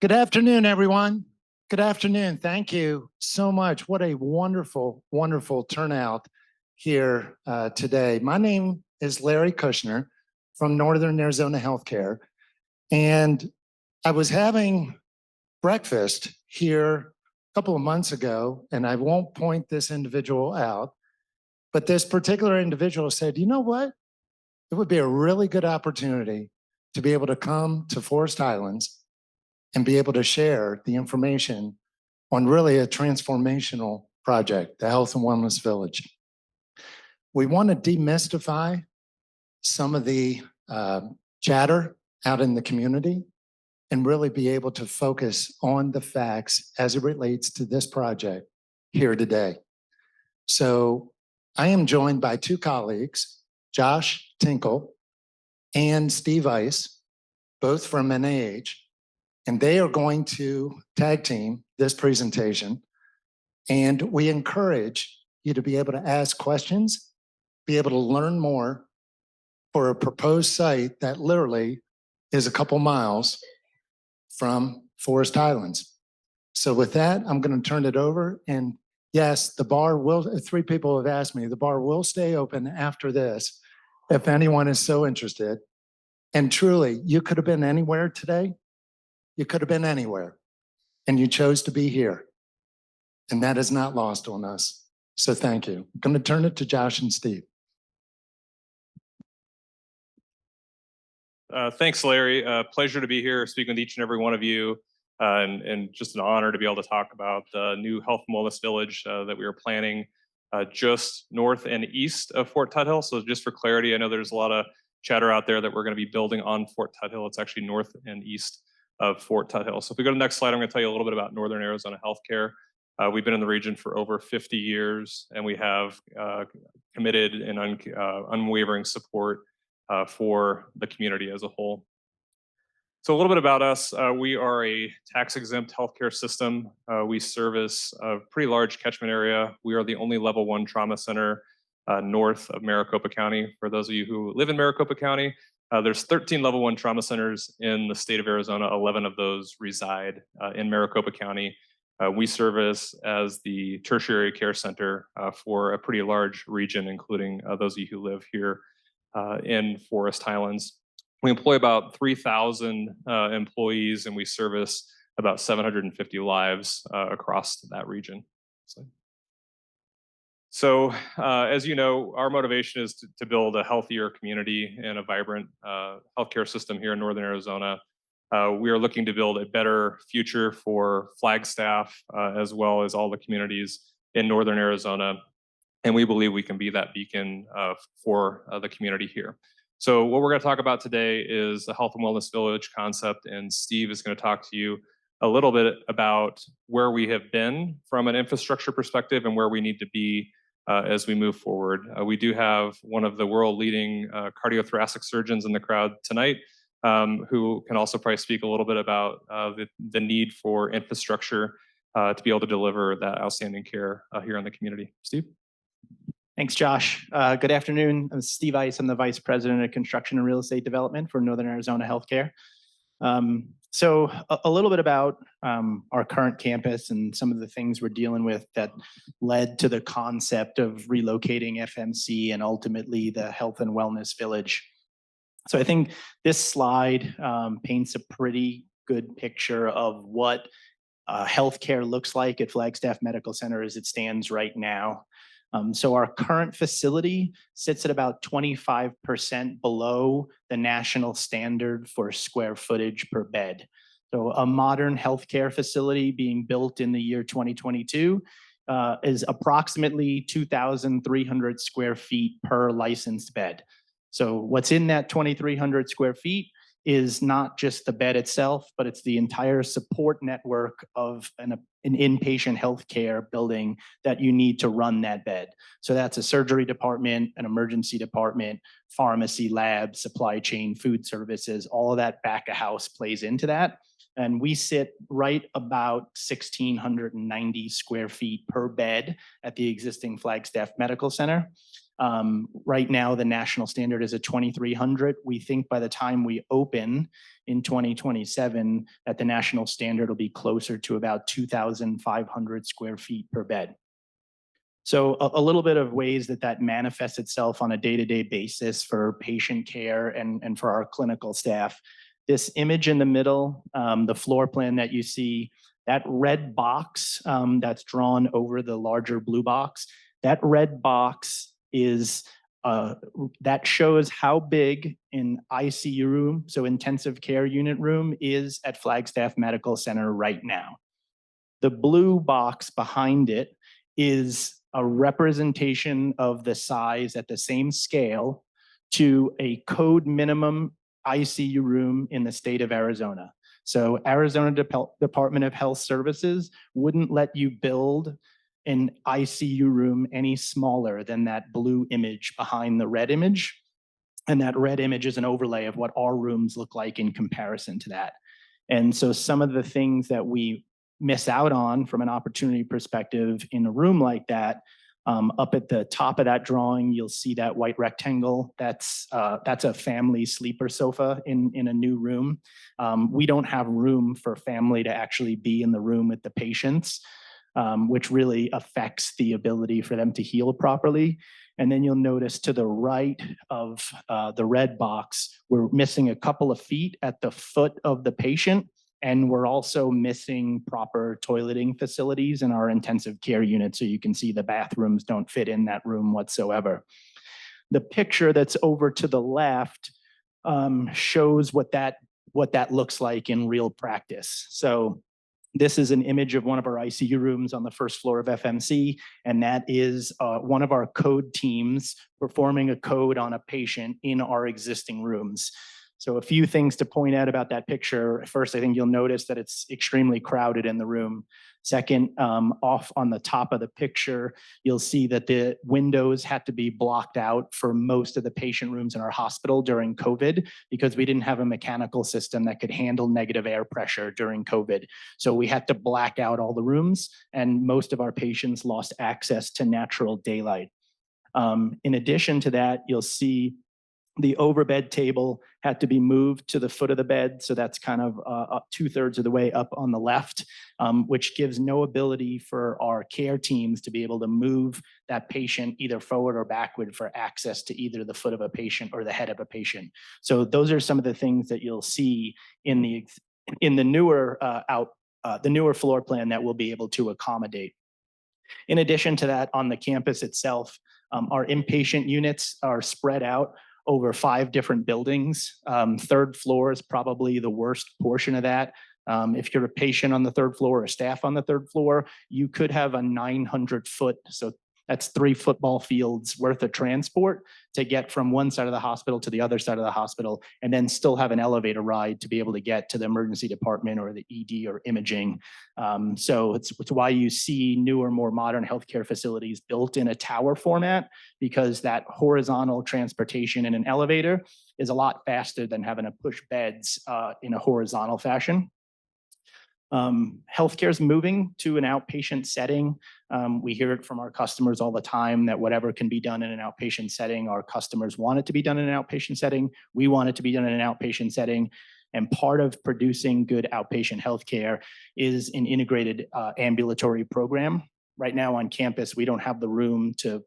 Good afternoon, everyone. Good afternoon. Thank you so much. What a wonderful, wonderful turnout here today. My name is Larry Kushner from Northern Arizona Healthcare, and I was having breakfast here a couple of months ago, and I won't point this individual out, but this particular individual said, you know what? It would be a really good opportunity to be able to come to Forest Highlands and be able to share the information on really a transformational project, the Health and Wellness Village. We want to demystify some of the chatter out in the community and really be able to focus on the facts as it relates to this project here today. So I am joined by two colleagues, Josh Tinkle and Steve Ice, both from NIH. And they are going to tag team this presentation. And we encourage you to be able to ask questions, be able to learn more for a proposed site that literally is a couple miles from Forest Highlands. So with that, I'm going to turn it over. And yes, the bar will, three people have asked me, the bar will stay open after this if anyone is so interested. And truly, you could have been anywhere today. You could have been anywhere, and you chose to be here. And that is not lost on us. So thank you. I'm going to turn it to Josh and Steve. Thanks, Larry. Pleasure to be here speaking with each and every one of you, and just an honor to be able to talk about the new Health and Wellness Village that we are planning just north and east of Fort Tuthill. So just for clarity, I know there's a lot of chatter out there that we're going to be building on Fort Tuthill. It's actually north and east of Fort Tuthill. So if we go to the next slide, I'm going to tell you a little bit about Northern Arizona Healthcare. We've been in the region for over 50 years, and we have committed and unwavering support for the community as a whole. So a little bit about us. We are a tax-exempt healthcare system. We service a pretty large catchment area. We are the only level 1 trauma center north of Maricopa County. For those of you who live in Maricopa County, there's 13 level 1 trauma centers in the state of Arizona. 11 of those reside in Maricopa County. We service as the tertiary care center for a pretty large region, including those of you who live here in Forest Highlands. We employ about 3,000 employees, and we service about 750 lives across that region. So as you know, our motivation is to build a healthier community and a vibrant healthcare system here in Northern Arizona. We are looking to build a better future for Flagstaff as well as all the communities in Northern Arizona. And we believe we can be that beacon for the community here. So what we're going to talk about today is the Health and Wellness Village concept, and Steve is going to talk to you a little bit about where we have been from an infrastructure perspective and where we need to be as we move forward. We do have one of the world leading cardiothoracic surgeons in the crowd tonight, who can also probably speak a little bit about the need for infrastructure to be able to deliver that outstanding care here in the community. Steve? Thanks, Josh. Good afternoon. I'm Steve Ice. I'm the Vice President of Construction and Real Estate Development for Northern Arizona Healthcare. So a little bit about our current campus and some of the things we're dealing with that led to the concept of relocating FMC and ultimately the Health and Wellness Village. So I think this slide paints a pretty good picture of what healthcare looks like at Flagstaff Medical Center as it stands right now. So our current facility sits at about 25% below the national standard for square footage per bed. So a modern healthcare facility being built in the year 2022 is approximately 2,300 square feet per licensed bed. So what's in that 2,300 square feet is not just the bed itself, but it's the entire support network of an inpatient healthcare building that you need to run that bed. So that's a surgery department, an emergency department, pharmacy, lab, supply chain, food services, all of that back of house plays into that. And we sit right about 1,690 square feet per bed at the existing Flagstaff Medical Center. Right now, the national standard is a 2,300. We think by the time we open in 2027, that the national standard will be closer to about 2,500 square feet per bed. So a little bit of ways that that manifests itself on a day-to-day basis for patient care and for our clinical staff. This image in the middle, the floor plan that you see, that red box that's drawn over the larger blue box, that red box is that shows how big an ICU room, so intensive care unit room, is at Flagstaff Medical Center right now. The blue box behind it is a representation of the size at the same scale to a code minimum ICU room in the state of Arizona. So Arizona Department of Health Services wouldn't let you build an ICU room any smaller than that blue image behind the red image. And that red image is an overlay of what our rooms look like in comparison to that. And so some of the things that we miss out on from an opportunity perspective in a room like that, up at the top of that drawing, you'll see that white rectangle. That's a family sleeper sofa in a new room. We don't have room for family to actually be in the room with the patients, which really affects the ability for them to heal properly. And then you'll notice to the right of the red box, we're missing a couple of feet at the foot of the patient. And we're also missing proper toileting facilities in our intensive care unit. So you can see the bathrooms don't fit in that room whatsoever. The picture that's over to the left shows what that looks like in real practice. So this is an image of one of our ICU rooms on the first floor of FMC, and that is one of our code teams performing a code on a patient in our existing rooms. So a few things to point out about that picture. First, I think you'll notice that it's extremely crowded in the room. Second, off on the top of the picture, you'll see that the windows had to be blocked out for most of the patient rooms in our hospital during COVID because we didn't have a mechanical system that could handle negative air pressure during COVID. So we had to black out all the rooms, and most of our patients lost access to natural daylight. In addition to that, you'll see the overbed table had to be moved to the foot of the bed. So that's kind of up 2/3 of the way up on the left, which gives no ability for our care teams to be able to move that patient either forward or backward for access to either the foot of a patient or the head of a patient. So those are some of the things that you'll see in the newer floor plan that we'll be able to accommodate. In addition to that, on the campus itself, our inpatient units are spread out over 5 different buildings. Third floor is probably the worst portion of that. If you're a patient on the third floor or staff on the third floor, you could have a 900-foot, so that's 3 football fields worth of transport to get from one side of the hospital to the other side of the hospital, and then still have an elevator ride to be able to get to the emergency department or the ED or imaging. So it's why you see newer, more modern healthcare facilities built in a tower format, because that horizontal transportation in an elevator is a lot faster than having to push beds in a horizontal fashion. Healthcare is moving to an outpatient setting. We hear it from our customers all the time that whatever can be done in an outpatient setting, our customers want it to be done in an outpatient setting. We want it to be done in an outpatient setting. And part of producing good outpatient healthcare is an integrated ambulatory program. Right now on campus, we don't have the room to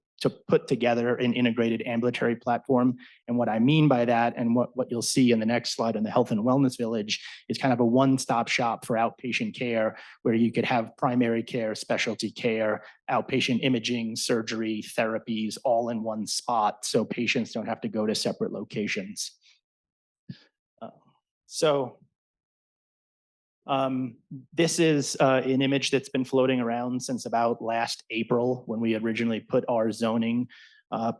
put together an integrated ambulatory platform. And what I mean by that, and what you'll see in the next slide in the Health and Wellness Village, is kind of a one-stop shop for outpatient care, where you could have primary care, specialty care, outpatient imaging, surgery, therapies, all in one spot, so patients don't have to go to separate locations. This is an image that's been floating around since about last April, when we originally put our zoning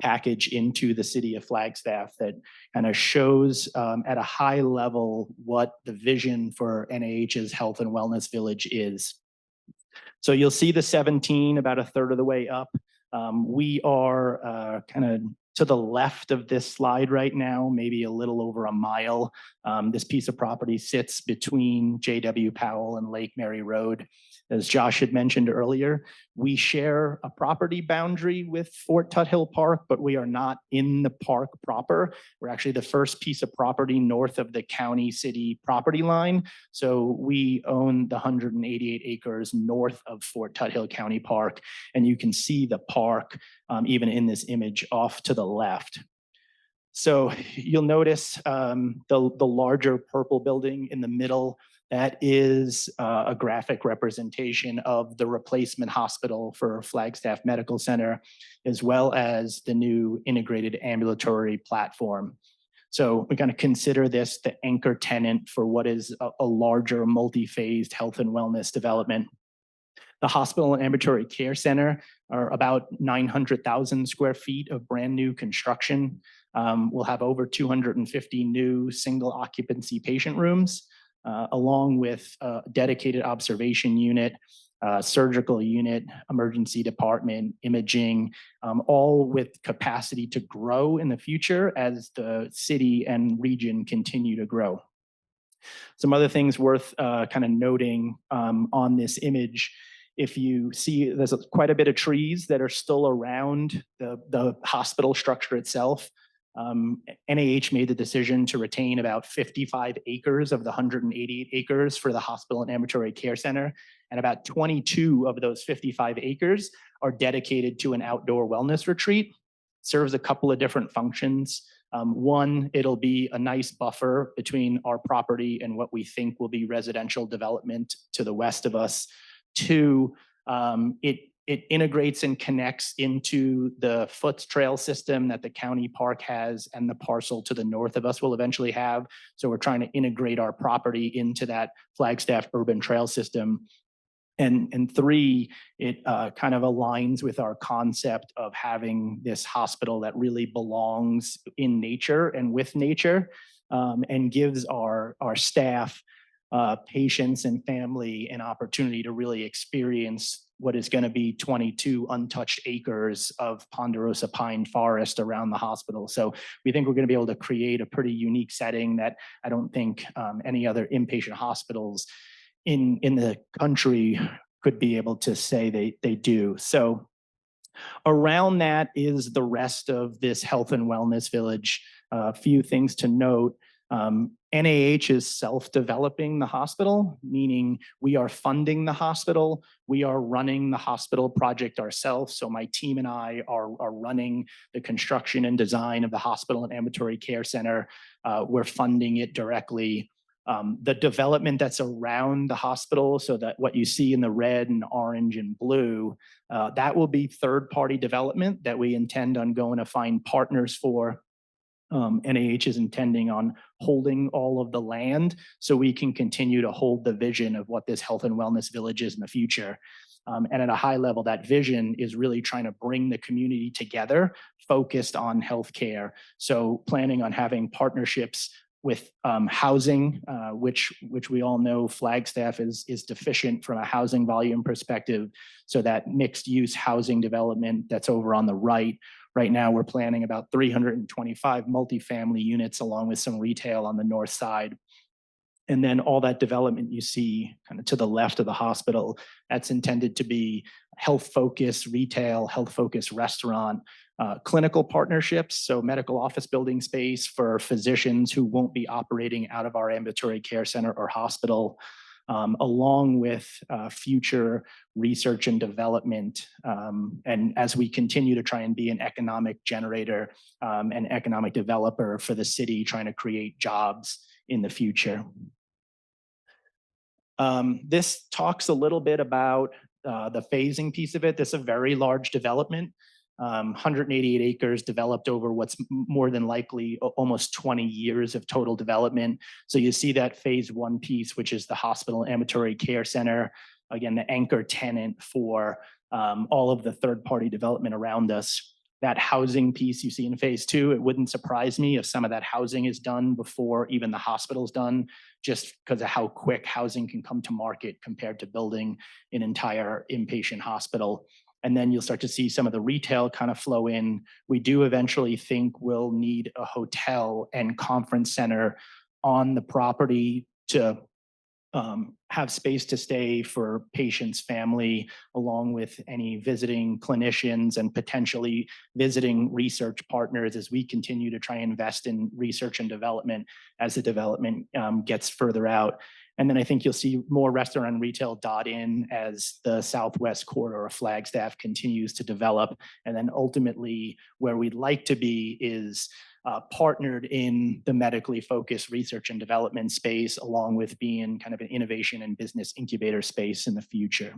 package into the city of Flagstaff, that kind of shows at a high level what the vision for NIH's Health and Wellness Village is. So you'll see the 17 about 1/3 of the way up. We are kind of To the left of this slide right now, maybe a little over a mile, this piece of property sits between J.W. Powell and Lake Mary Road. As Josh had mentioned earlier, we share a property boundary with Fort Tuthill Park, but we are not in the park proper. We're actually the first piece of property north of the county city property line. So we own the 188 acres north of Fort Tuthill County Park, and you can see the park even in this image off to the left. So you'll notice the larger purple building in the middle. That is a graphic representation of the replacement hospital for Flagstaff Medical Center, as well as the new integrated ambulatory platform. So we're going to consider this the anchor tenant for what is a larger multi-phased health and wellness development. The hospital and ambulatory care center are about 900,000 square feet of brand new construction. We'll have over 250 new single occupancy patient rooms, along with a dedicated observation unit, surgical unit, emergency department, imaging, all with capacity to grow in the future as the city and region continue to grow. Some other things worth kind of noting on this image. If you see, there's quite a bit of trees that are still around the hospital structure itself. NIH made the decision to retain about 55 acres of the 188 acres for the hospital and ambulatory care center. And about 22 of those 55 acres are dedicated to an outdoor wellness retreat. Serves a couple of different functions. One, it'll be a nice buffer between our property and what we think will be residential development to the west of us. Two, it integrates and connects into the Foots Trail system that the county park has and the parcel to the north of us will eventually have. So we're trying to integrate our property into that Flagstaff urban trail system. And three, it kind of aligns with our concept of having this hospital that really belongs in nature and with nature, and gives our staff, patients and family an opportunity to really experience what is going to be 22 untouched acres of ponderosa pine forest around the hospital. So we think we're going to be able to create a pretty unique setting that I don't think any other inpatient hospitals in the country could be able to say they do. So around that is the rest of this health and wellness village. A few things to note. NIH is self-developing the hospital, meaning we are funding the hospital. We are running the hospital project ourselves. So my team and I are running the construction and design of the hospital and ambulatory care center. We're funding it directly. The development that's around the hospital, so that what you see in the red and orange and blue, that will be third-party development that we intend on going to find partners for. NIH is intending on holding all of the land so we can continue to hold the vision of what this health and wellness village is in the future. And at a high level, that vision is really trying to bring the community together, focused on healthcare. So planning on having partnerships with housing, which we all know Flagstaff is deficient from a housing volume perspective. So that mixed use housing development that's over on the right. Right now, we're planning about 325 multifamily units along with some retail on the north side. And then all that development you see kind of to the left of the hospital, that's intended to be health-focused retail, health-focused restaurant, clinical partnerships, so medical office building space for physicians who won't be operating out of our ambulatory care center or hospital, along with future research and development. And as we continue to try and be an economic generator, and economic developer for the city, trying to create jobs in the future. This talks a little bit about the phasing piece of it. This is a very large development. 188 acres developed over what's more than likely almost 20 years of total development. So you see that phase one piece, which is the hospital ambulatory care center. Again, the anchor tenant for all of the third-party development around us. That housing piece you see in phase two, it wouldn't surprise me if some of that housing is done before even the hospital's done, just because of how quick housing can come to market compared to building an entire inpatient hospital. And then you'll start to see some of the retail kind of flow in. We do eventually think we'll need a hotel and conference center on the property to have space to stay for patients, family, along with any visiting clinicians and potentially visiting research partners as we continue to try and invest in research and development as the development gets further out. And then I think you'll see more restaurant and retail dot in as the Southwest corridor of Flagstaff continues to develop. And then ultimately where we'd like to be is partnered in the medically focused research and development space, along with being kind of an innovation and business incubator space in the future.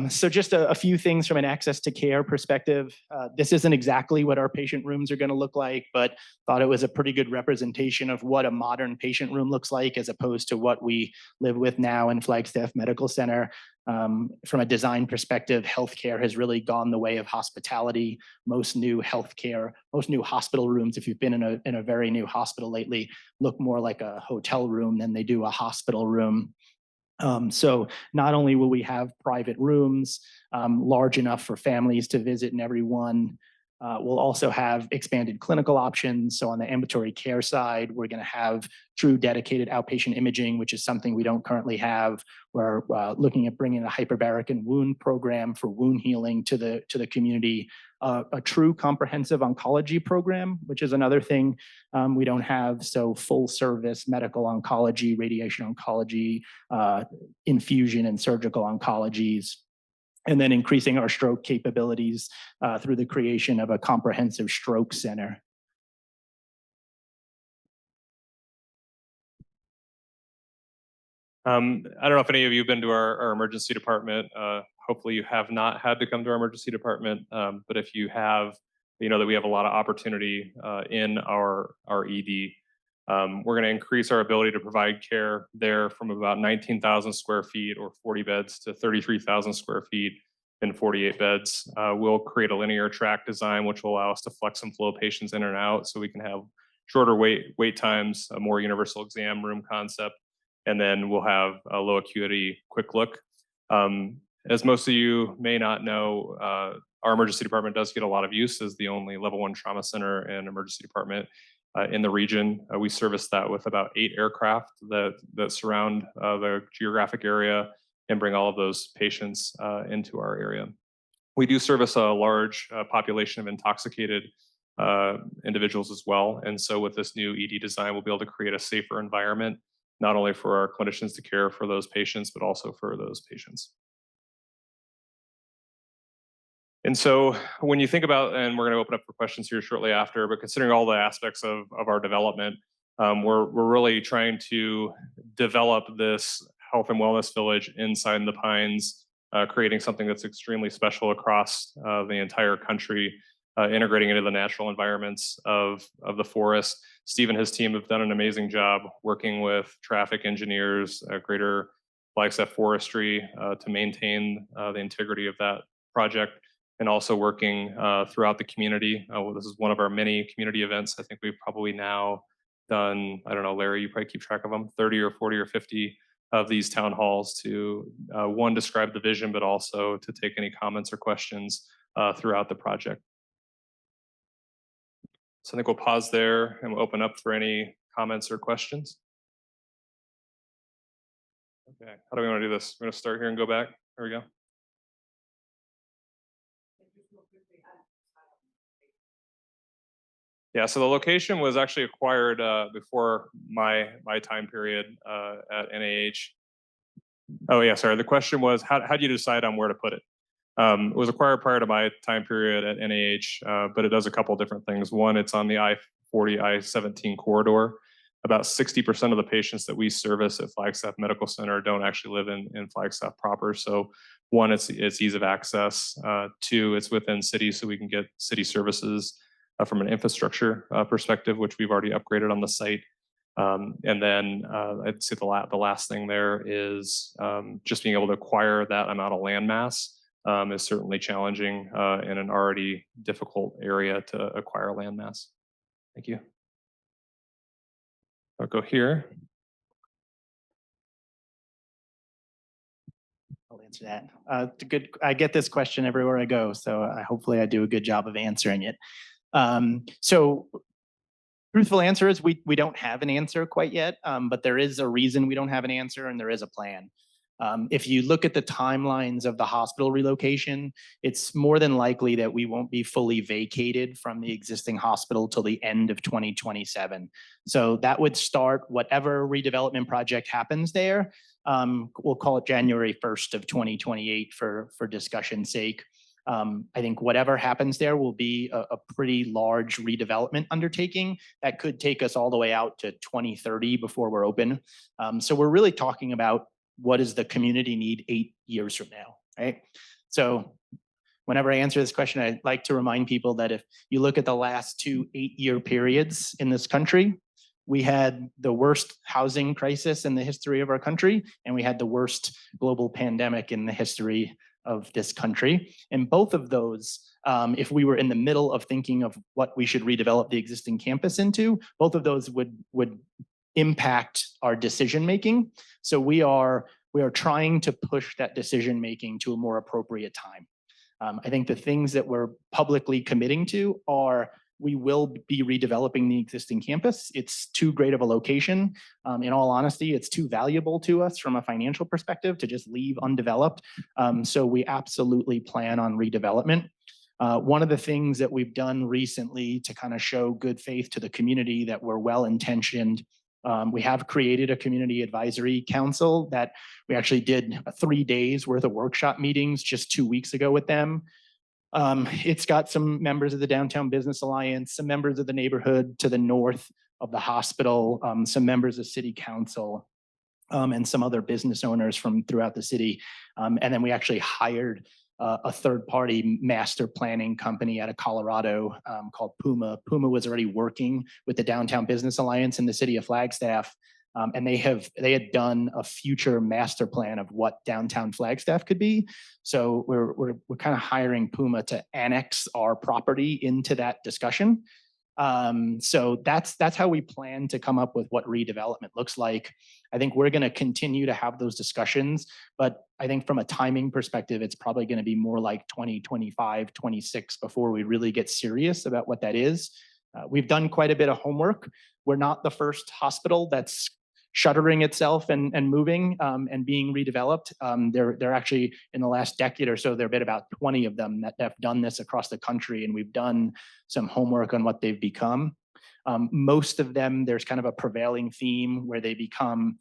So just a few things from an access to care perspective. This isn't exactly what our patient rooms are going to look like, but thought it was a pretty good representation of what a modern patient room looks like as opposed to what we live with now in Flagstaff Medical Center. From a design perspective, healthcare has really gone the way of hospitality. Most new hospital rooms, if you've been in a very new hospital lately, look more like a hotel room than they do a hospital room. So not only will we have private rooms large enough for families to visit and everyone, we'll also have expanded clinical options. So on the ambulatory care side, we're going to have true dedicated outpatient imaging, which is something we don't currently have. We're looking at bringing a hyperbaric and wound program for wound healing to the community, a true comprehensive oncology program, which is another thing we don't have. So full service medical oncology, radiation oncology, infusion and surgical oncologies, and then increasing our stroke capabilities through the creation of a comprehensive stroke center. I don't know if any of you have been to our emergency department. Hopefully you have not had to come to our emergency department, but if you have, you know that we have a lot of opportunity in our ED. We're going to increase our ability to provide care there from about 19,000 square feet or 40 beds to 33,000 square feet and 48 beds. We'll create a linear track design, which will allow us to flex and flow patients in and out so we can have shorter wait times, a more universal exam room concept, and then we'll have a low acuity quick look. As most of you may not know, our emergency department does get a lot of use as the only level 1 trauma center and emergency department in the region. We service that with about 8 aircraft that surround the geographic area and bring all of those patients into our area. We do service a large population of intoxicated individuals as well. And so with this new ED design, we'll be able to create a safer environment, not only for our clinicians to care for those patients, but also for those patients. And so when you think about, and we're going to open up for questions here shortly after, but considering all the aspects of our development, we're really trying to develop this health and wellness village inside the Pines, creating something that's extremely special across the entire country, integrating into the natural environments of the forest. Steve and his team have done an amazing job working with traffic engineers, Greater Flagstaff Forestry to maintain the integrity of that project, and also working throughout the community. This is one of our many community events. I think we've probably now done, I don't know, Larry, you probably keep track of them, 30 or 40 or 50 of these town halls to one, describe the vision, but also to take any comments or questions throughout the project. So I think we'll pause there and we'll open up for any comments or questions. Okay, how do we want to do this? We're going to start here and go back. There we go. Yeah, so the location was actually acquired before my time period at NIH. Oh yeah, sorry. The question was, how do you decide on where to put it? It was acquired prior to my time period at NIH, but it does a couple of different things. One, it's on the I-40, I-17 corridor. About 60% of the patients that we service at Flagstaff Medical Center don't actually live in Flagstaff proper. So one, it's ease of access. Two, it's within city, so we can get city services from an infrastructure perspective, which we've already upgraded on the site. And then I'd say the last thing there is just being able to acquire that amount of land mass is certainly challenging in an already difficult area to acquire land mass. Thank you. I'll go here. I'll answer that. I get this question everywhere I go, so hopefully I do a good job of answering it. So truthful answer is we don't have an answer quite yet, but there is a reason we don't have an answer and there is a plan. If you look at the timelines of the hospital relocation, it's more than likely that we won't be fully vacated from the existing hospital till the end of 2027. So that would start whatever redevelopment project happens there. We'll call it January 1st of 2028 for discussion's sake. I think whatever happens there will be a pretty large redevelopment undertaking that could take us all the way out to 2030 before we're open. So we're really talking about what does the community need 8 years from now, right? So whenever I answer this question, I like to remind people that if you look at the last 2 8-year periods in this country, we had the worst housing crisis in the history of our country, and we had the worst global pandemic in the history of this country. And both of those, if we were in the middle of thinking of what we should redevelop the existing campus into, both of those would impact our decision making. So we are trying to push that decision making to a more appropriate time. I think the things that we're publicly committing to are we will be redeveloping the existing campus. It's too great of a location. In all honesty, it's too valuable to us from a financial perspective to just leave undeveloped. So we absolutely plan on redevelopment. One of the things that we've done recently to kind of show good faith to the community that we're well-intentioned, we have created a community advisory council that we actually did 3 days worth of workshop meetings just 2 weeks ago with them. It's got some members of the Downtown Business Alliance, some members of the neighborhood to the north of the hospital, some members of city council, and some other business owners from throughout the city. And then we actually hired a third-party master planning company out of Colorado called Puma. Puma was already working with the Downtown Business Alliance in the city of Flagstaff. And they had done a future master plan of what downtown Flagstaff could be. So we're kind of hiring Puma to annex our property into that discussion. So that's how we plan to come up with what redevelopment looks like. I think we're going to continue to have those discussions, but I think from a timing perspective, it's probably going to be more like 2025, 26 before we really get serious about what that is. We've done quite a bit of homework. We're not the first hospital that's shuttering itself and moving and being redeveloped. They're actually, in the last decade or so, there have been about 20 of them that have done this across the country, and we've done some homework on what they've become. Most of them, there's kind of a prevailing theme where they become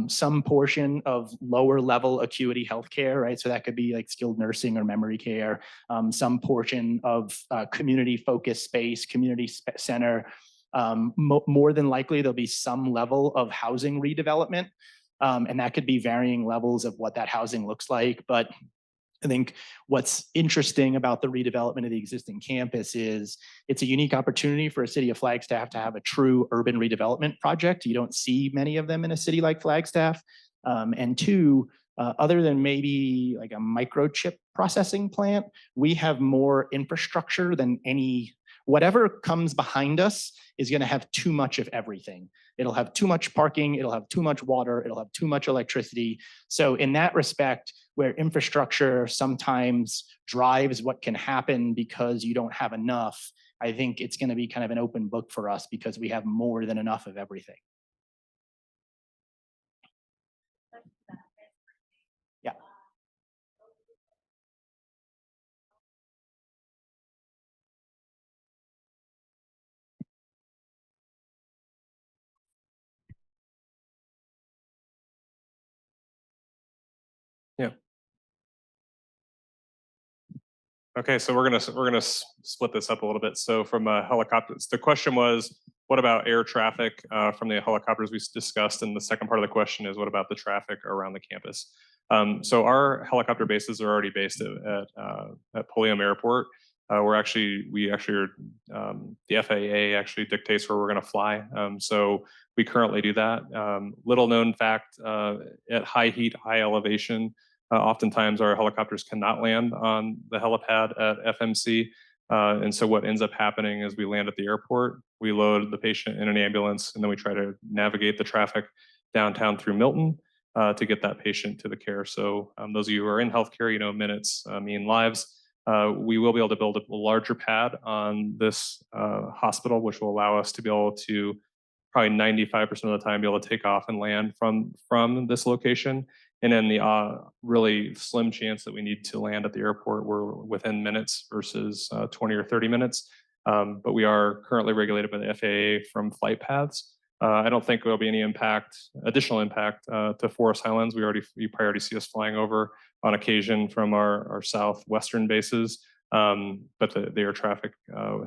some portion of lower level acuity healthcare, right? So that could be like skilled nursing or memory care, some portion of community focused space, community center. More than likely, there'll be some level of housing redevelopment, and that could be varying levels of what that housing looks like. But I think what's interesting about the redevelopment of the existing campus is it's a unique opportunity for a city of Flagstaff to have a true urban redevelopment project. You don't see many of them in a city like Flagstaff. And two, other than maybe like a microchip processing plant, we have more infrastructure than any. Whatever comes behind us is going to have too much of everything. It'll have too much parking, it'll have too much water, it'll have too much electricity. So in that respect, where infrastructure sometimes drives what can happen because you don't have enough, I think it's going to be kind of an open book for us because we have more than enough of everything. Yeah. Yeah. Okay, so we're gonna split this up a little bit. So from helicopters, the question was, what about air traffic from the helicopters we discussed? And the second part of the question is, what about the traffic around the campus? So our helicopter bases are already based at Pulliam Airport. We actually are, the FAA actually dictates where we're going to fly. So we currently do that. Little known fact, at high heat, high elevation, oftentimes our helicopters cannot land on the helipad at FMC. And so what ends up happening is we land at the airport, we load the patient in an ambulance, and then we try to navigate the traffic downtown through Milton. to get that patient to the care. So those of you who are in healthcare, you know, minutes mean lives. We will be able to build a larger pad on this hospital, which will allow us to be able to probably 95% of the time be able to take off and land from this location. And then the really slim chance that we need to land at the airport, we're within minutes versus 20 or 30 minutes. But we are currently regulated by the FAA from flight paths. I don't think there'll be any additional impact to Forest Highlands. You probably already see us flying over on occasion from our southwestern bases, but the air traffic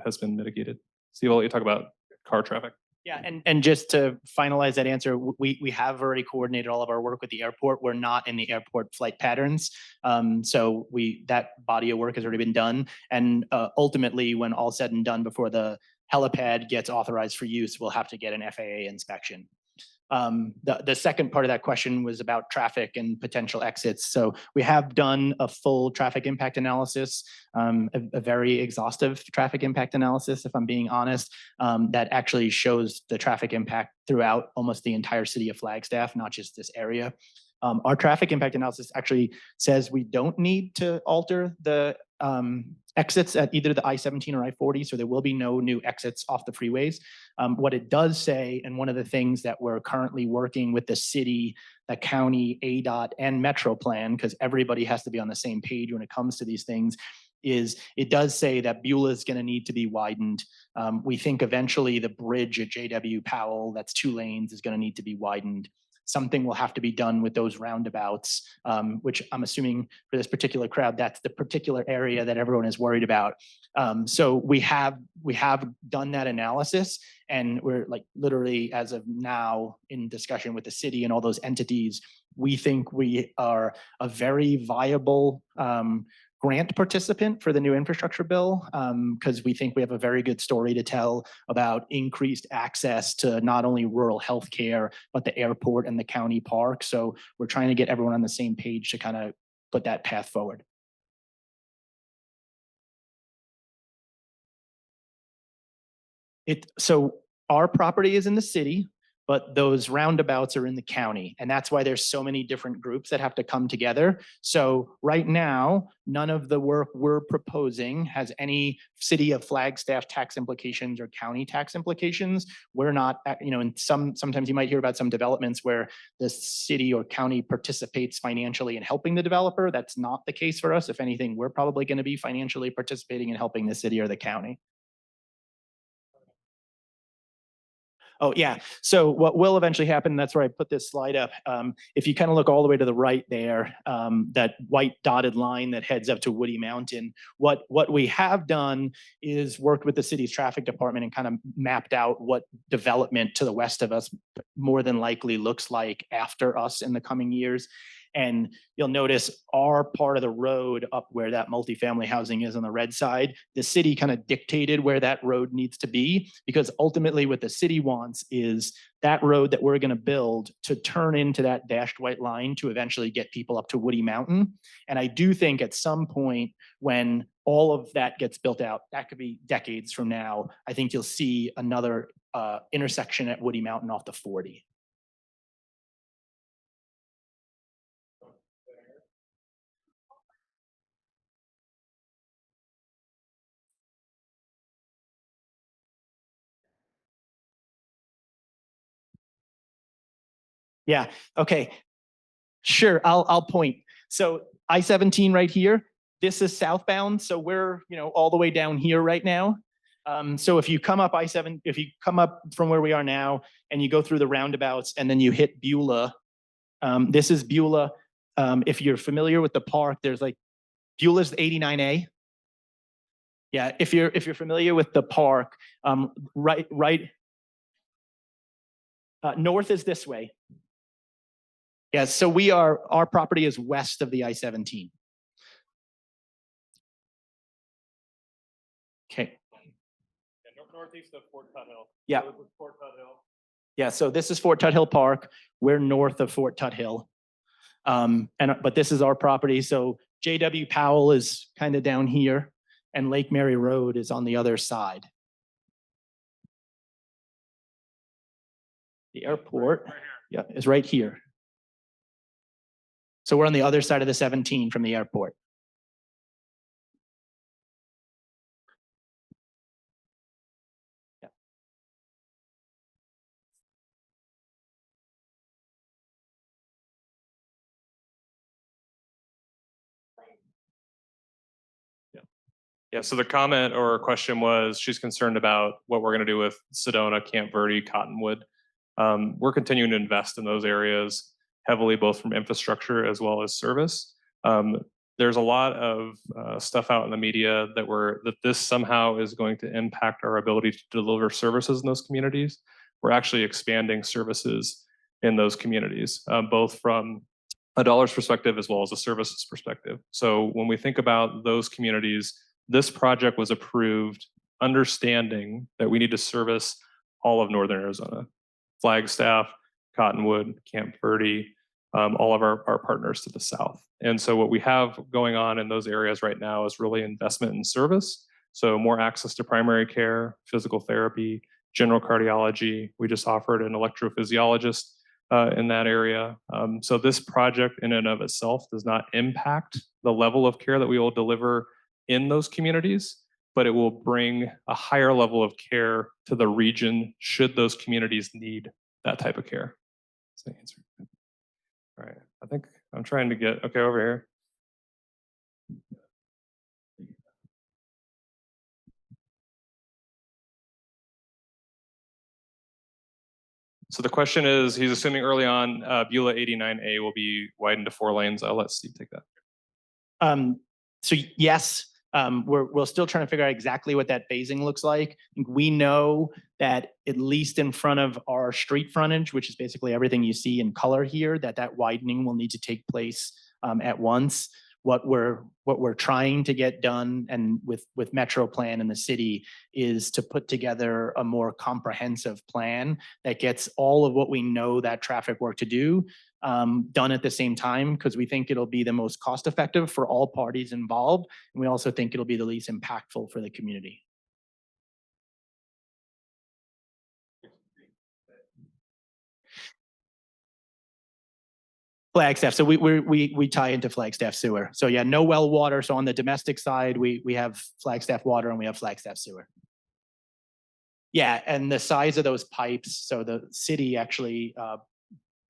has been mitigated. Steve, I'll let you talk about car traffic. Yeah, and just to finalize that answer, we have already coordinated all of our work with the airport. We're not in the airport flight patterns. So that body of work has already been done. And ultimately, when all said and done, before the helipad gets authorized for use, we'll have to get an FAA inspection. The second part of that question was about traffic and potential exits. So we have done a full traffic impact analysis, a very exhaustive traffic impact analysis, if I'm being honest, that actually shows the traffic impact throughout almost the entire city of Flagstaff, not just this area. Our traffic impact analysis actually says we don't need to alter the exits at either the I-17 or I-40, so there will be no new exits off the freeways. What it does say, and one of the things that we're currently working with the city, the county, ADOT, and Metro Plan, because everybody has to be on the same page when it comes to these things, is it does say that Beulah is going to need to be widened. We think eventually the bridge at J.W. Powell, that's 2 lanes, is going to need to be widened. Something will have to be done with those roundabouts, which I'm assuming for this particular crowd, that's the particular area that everyone is worried about. So we have done that analysis, and we're like literally as of now in discussion with the city and all those entities. We think we are a very viable grant participant for the new infrastructure bill, because we think we have a very good story to tell about increased access to not only rural healthcare, but the airport and the county park. So we're trying to get everyone on the same page to kind of put that path forward. So our property is in the city, but those roundabouts are in the county. And that's why there's so many different groups that have to come together. So right now, none of the work we're proposing has any city of Flagstaff tax implications or county tax implications. We're not, and sometimes you might hear about some developments where the city or county participates financially in helping the developer. That's not the case for us. If anything, we're probably going to be financially participating in helping the city or the county. Oh, yeah. So what will eventually happen, that's where I put this slide up. If you kind of look all the way to the right there, that white dotted line that heads up to Woody Mountain, what we have done is worked with the city's traffic department and kind of mapped out what development to the west of us more than likely looks like after us in the coming years. And you'll notice our part of the road up where that multifamily housing is on the red side, the city kind of dictated where that road needs to be, because ultimately what the city wants is that road that we're going to build to turn into that dashed white line to eventually get people up to Woody Mountain. And I do think at some point when all of that gets built out, that could be decades from now, I think you'll see another intersection at Woody Mountain off the 40. Yeah, okay. Sure, I'll point. So I-17 right here, this is southbound. So we're, all the way down here right now. So if you come up if you come up from where we are now and you go through the roundabouts and then you hit Beulah, this is Beulah. If you're familiar with the park, there's like Beulah's 89A. Yeah, if you're familiar with the park, right north is this way. Yeah, so our property is west of the I-17. Okay. Yeah, northeast of Fort Tuthill. Yeah. Fort Tuthill. Yeah, so this is Fort Tuthill Park. We're north of Fort Tuthill. But this is our property. So J.W. Powell is kind of down here and Lake Mary Road is on the other side. The airport, is right here. So we're on the other side of the 17 from the airport. Yeah, so the comment or question was she's concerned about what we're going to do with Sedona, Camp Verde, Cottonwood. We're continuing to invest in those areas heavily, both from infrastructure as well as service. There's a lot of stuff out in the media that this somehow is going to impact our ability to deliver services in those communities. We're actually expanding services in those communities, both from a dollars perspective as well as a services perspective. So when we think about those communities, this project was approved understanding that we need to service all of Northern Arizona. Flagstaff, Cottonwood, Camp Verde, all of our partners to the south. And so what we have going on in those areas right now is really investment in service. So more access to primary care, physical therapy, general cardiology. We just offered an electrophysiologist in that area. So this project in and of itself does not impact the level of care that we will deliver in those communities, but it will bring a higher level of care to the region should those communities need that type of care. That's the answer. All right, I think I'm trying to get, okay, over here. So the question is, he's assuming early on Beulah 89A will be widened to 4 lanes. I'll let Steve take that. So yes, we're still trying to figure out exactly what that phasing looks like. We know that at least in front of our street frontage, which is basically everything you see in color here, that widening will need to take place at once. What we're trying to get done and with MetroPlan and the city is to put together a more comprehensive plan that gets all of what we know that traffic work to do done at the same time, because we think it'll be the most cost effective for all parties involved. And we also think it'll be the least impactful for the community. Flagstaff. So we tie into Flagstaff sewer. So yeah, no well water. So on the domestic side, we have Flagstaff water and we have Flagstaff sewer. Yeah, and the size of those pipes. So the city actually,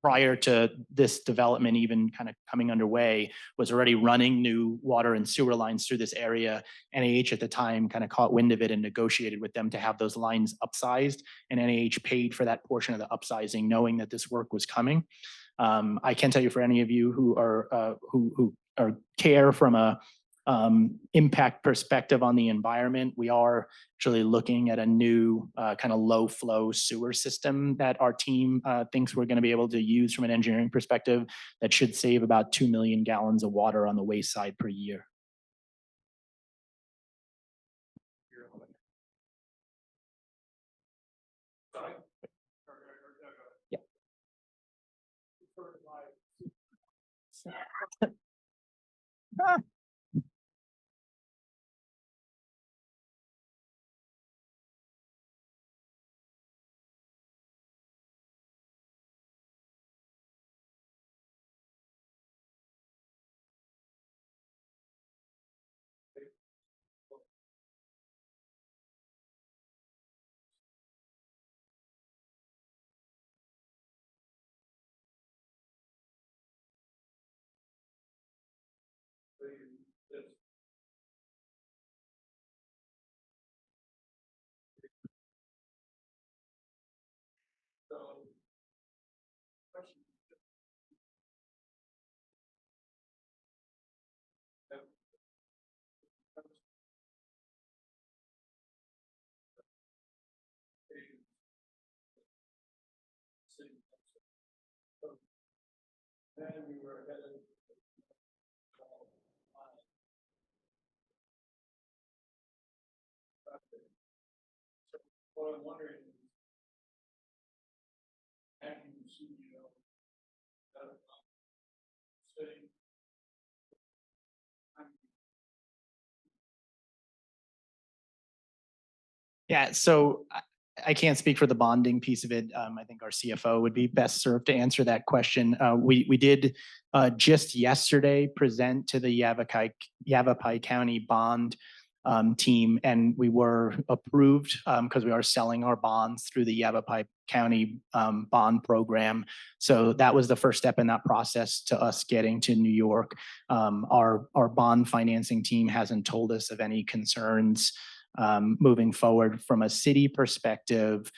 prior to this development even kind of coming underway, was already running new water and sewer lines through this area. NAH at the time kind of caught wind of it and negotiated with them to have those lines upsized. And NAH paid for that portion of the upsizing, knowing that this work was coming. I can tell you for any of you who are care from a impact perspective on the environment, we are actually looking at a new kind of low flow sewer system that our team thinks we're going to be able to use from an engineering perspective that should save about 2 million gallons of water on the waste side per year. And we were headed. So what I'm wondering is, acting CEO of city. Yeah, so I can't speak for the bonding piece of it. I think our CFO would be best served to answer that question. We did just yesterday present to the Yavapai County bond team, and we were approved because we are selling our bonds through the Yavapai County bond program. So that was the first step in that process to us getting to New York. Our bond financing team hasn't told us of any concerns moving forward. From a city perspective,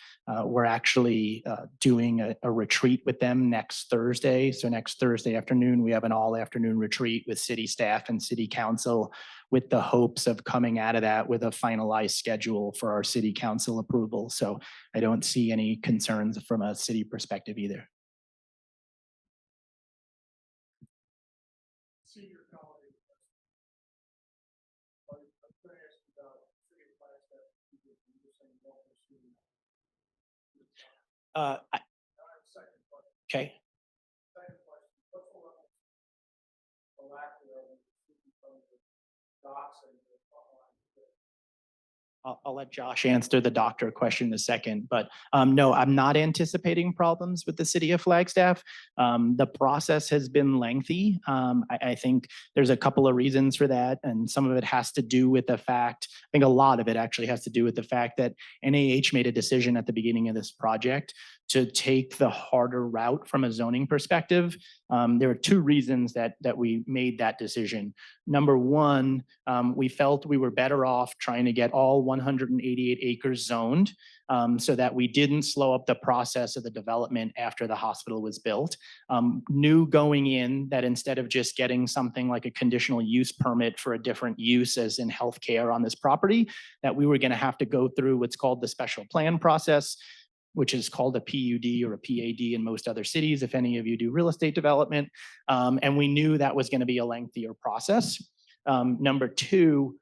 we're actually doing a retreat with them next Thursday. So next Thursday afternoon, we have an all afternoon retreat with city staff and city council, with the hopes of coming out of that with a finalized schedule for our city council approval. So I don't see any concerns from a city perspective either. Okay. I'll let Josh answer the doctor question in a second, but no, I'm not anticipating problems with the city of Flagstaff. The process has been lengthy. I think there's a couple of reasons for that, and some of it has to do with the fact, I think a lot of it actually has to do with the fact that NAH made a decision at the beginning of this project to take the harder route from a zoning perspective. There were two reasons that we made that decision. Number one, we felt we were better off trying to get all 188 acres zoned so that we didn't slow up the process of the development after the hospital was built. Knew going in that instead of just getting something like a conditional use permit for a different use as in healthcare on this property, that we were going to have to go through what's called the special plan process, which is called a PUD or a PAD in most other cities, if any of you do real estate development. And we knew that was going to be a lengthier process. Number two,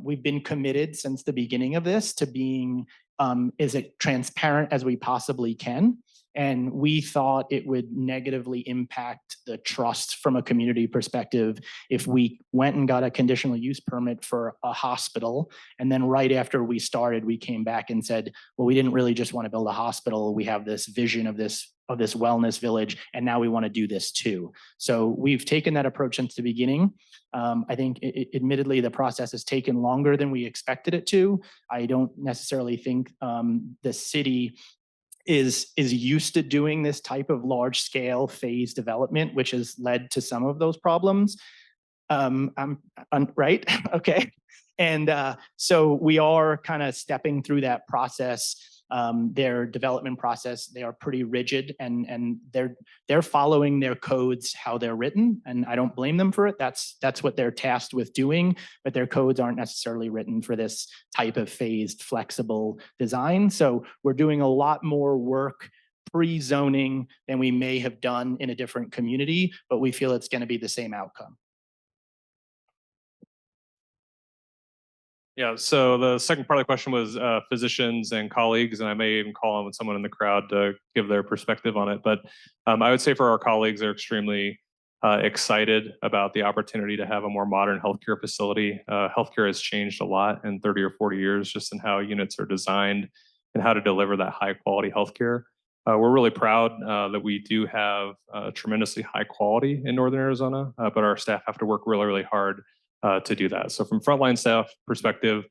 we've been committed since the beginning of this to being as transparent as we possibly can. And we thought it would negatively impact the trust from a community perspective if we went and got a conditional use permit for a hospital. And then right after we started, we came back and said, well, we didn't really just want to build a hospital. We have this vision of this wellness village, and now we want to do this too. So we've taken that approach since the beginning. I think admittedly, the process has taken longer than we expected it to. I don't necessarily think the city is used to doing this type of large scale phase development, which has led to some of those problems. I'm right. Okay. And so we are kind of stepping through that process. Their development process, they are pretty rigid, and they're following their codes how they're written, and I don't blame them for it. That's what they're tasked with doing, but their codes aren't necessarily written for this type of phased flexible design. So we're doing a lot more work pre-zoning than we may have done in a different community, but we feel it's going to be the same outcome. Yeah, so the second part of the question was physicians and colleagues, and I may even call on someone in the crowd to give their perspective on it. But I would say for our colleagues, they're extremely excited about the opportunity to have a more modern healthcare facility. Healthcare has changed a lot in 30 or 40 years, just in how units are designed and how to deliver that high quality healthcare. We're really proud that we do have tremendously high quality in Northern Arizona, but our staff have to work really, really hard to do that. So from frontline staff perspective,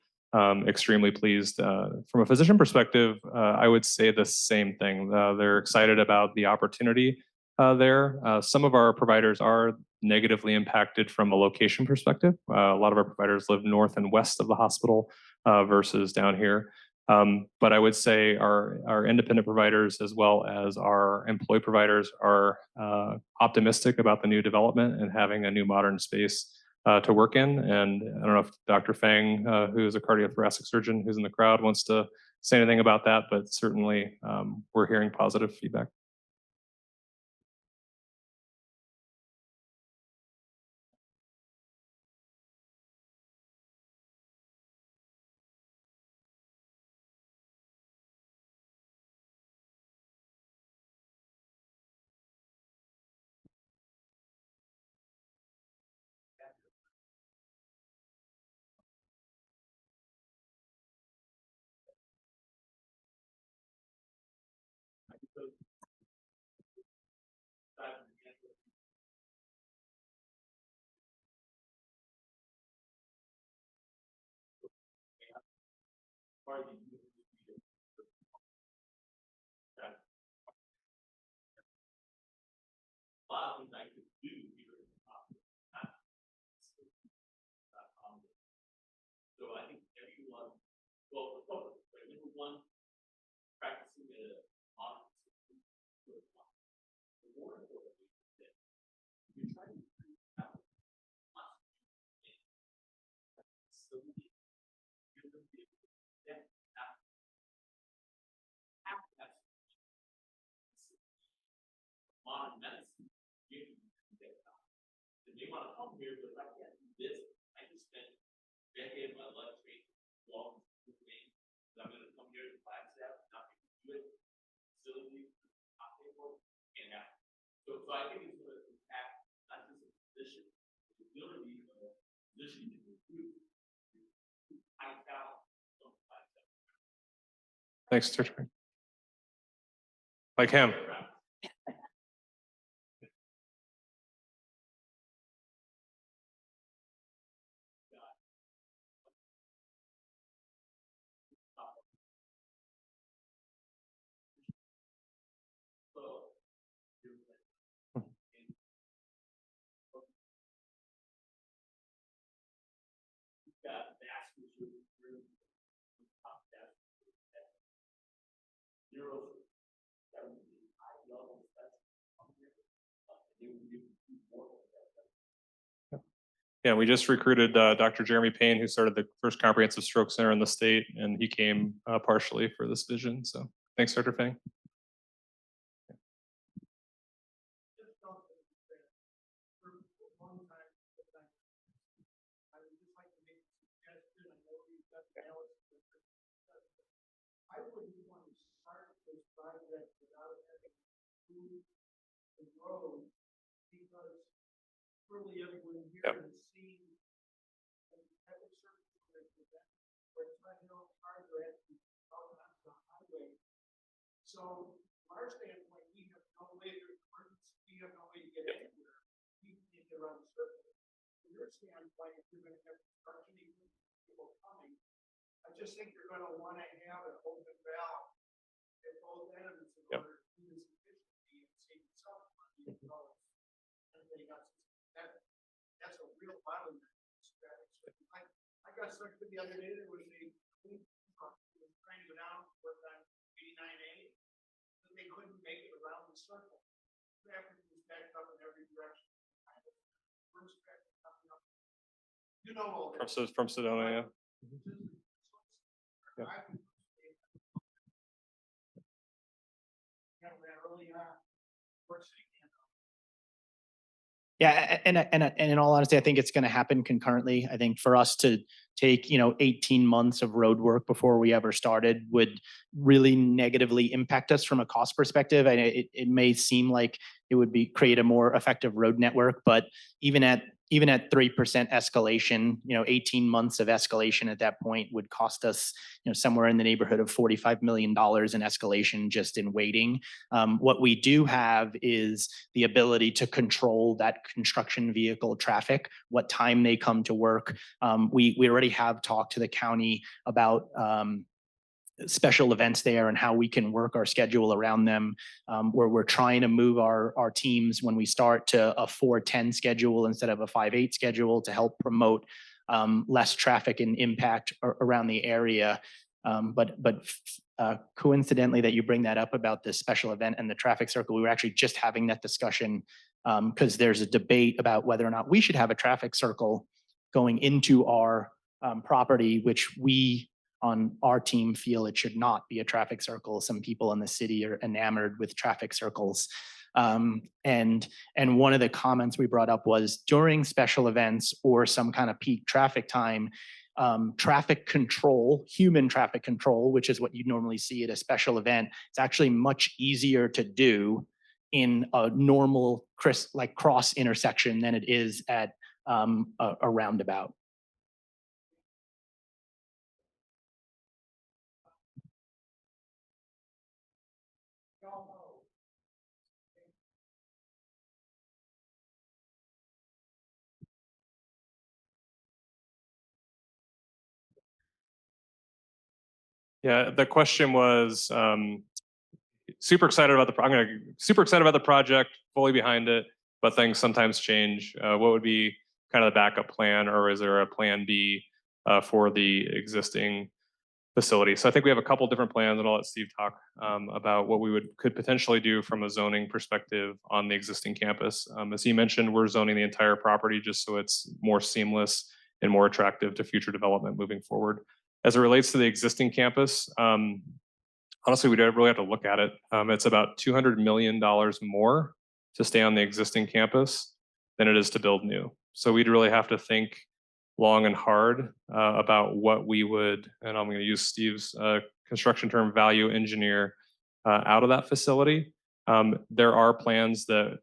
extremely pleased. From a physician perspective, I would say the same thing. They're excited about the opportunity there. Some of our providers are negatively impacted from a location perspective. A lot of our providers live north and west of the hospital versus down here. But I would say our independent providers as well as our employee providers are optimistic about the new development and having a new modern space to work in. And I don't know if Dr. Fang, who is a cardiothoracic surgeon who's in the crowd, wants to say anything about that, but certainly we're hearing positive feedback. Thanks, Tiffany. Like him. Yeah, we just recruited Dr. Jeremy Payne, who started the first comprehensive stroke center in the state, and he came partially for this vision. So thanks, Dr. Fang. I wouldn't want to start this project without having approved the road because really everyone here Yep. has seen the type of services that present where Tide Hill cars are actually out on the highway. So from our standpoint, we have no way to emergency, we have no way to get anywhere. We need to run the circle. From your standpoint, if you're going to have construction people coming, I just think you're going to want to have an open valve at both ends in Yep. order to do this efficiently and save yourself money as well as everything else. That's a real bottleneck. I got stuck the other day. There was a truck that was trying to go down work on 89A, but they couldn't make it around the circle. Traffic was backed up in every direction. First traffic coming up. You know all that. From Sedona, yeah. Yeah. Yeah, and in all honesty, I think it's going to happen concurrently. I think for us to take 18 months of road work before we ever started would really negatively impact us from a cost perspective. And it may seem like it would create a more effective road network, but even at 3% escalation, 18 months of escalation at that point would cost us, somewhere in the neighborhood of $45 million in escalation just in waiting. What we do have is the ability to control that construction vehicle traffic, what time they come to work. We already have talked to the county about special events there and how we can work our schedule around them, where we're trying to move our teams when we start to a 4-10 schedule instead of a 5-8 schedule to help promote less traffic and impact around the area. But coincidentally that you bring that up about the special event and the traffic circle, we were actually just having that discussion because there's a debate about whether or not we should have a traffic circle going into our property, which we on our team feel it should not be a traffic circle. Some people in the city are enamored with traffic circles. And one of the comments we brought up was during special events or some kind of peak traffic time, traffic control, human traffic control, which is what you normally see at a special event, it's actually much easier to do in a normal cross intersection than it is at a roundabout. Yeah, the question was super excited about super excited about the project, fully behind it, but things sometimes change. What would be kind of the backup plan, or is there a plan B for the existing facility? So I think we have a couple different plans, and I'll let Steve talk about what we could potentially do from a zoning perspective on the existing campus. As he mentioned, we're zoning the entire property just so it's more seamless and more attractive to future development moving forward. As it relates to the existing campus, honestly, we don't really have to look at it. It's about $200 million more to stay on the existing campus than it is to build new. So we'd really have to think long and hard about what we would, and I'm going to use Steve's construction term, value engineer out of that facility. There are plans that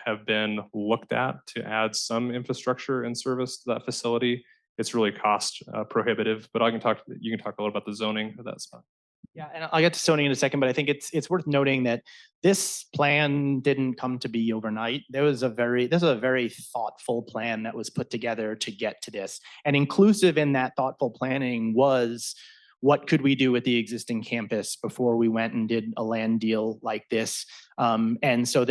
have been looked at to add some infrastructure and service to that facility. It's really cost prohibitive, but you can talk a little about the zoning of that spot. Yeah, and I'll get to zoning in a second, but I think it's worth noting that this plan didn't come to be overnight. This is a very thoughtful plan that was put together to get to this. And inclusive in that thoughtful planning was, what could we do with the existing campus before we went and did a land deal like this? And so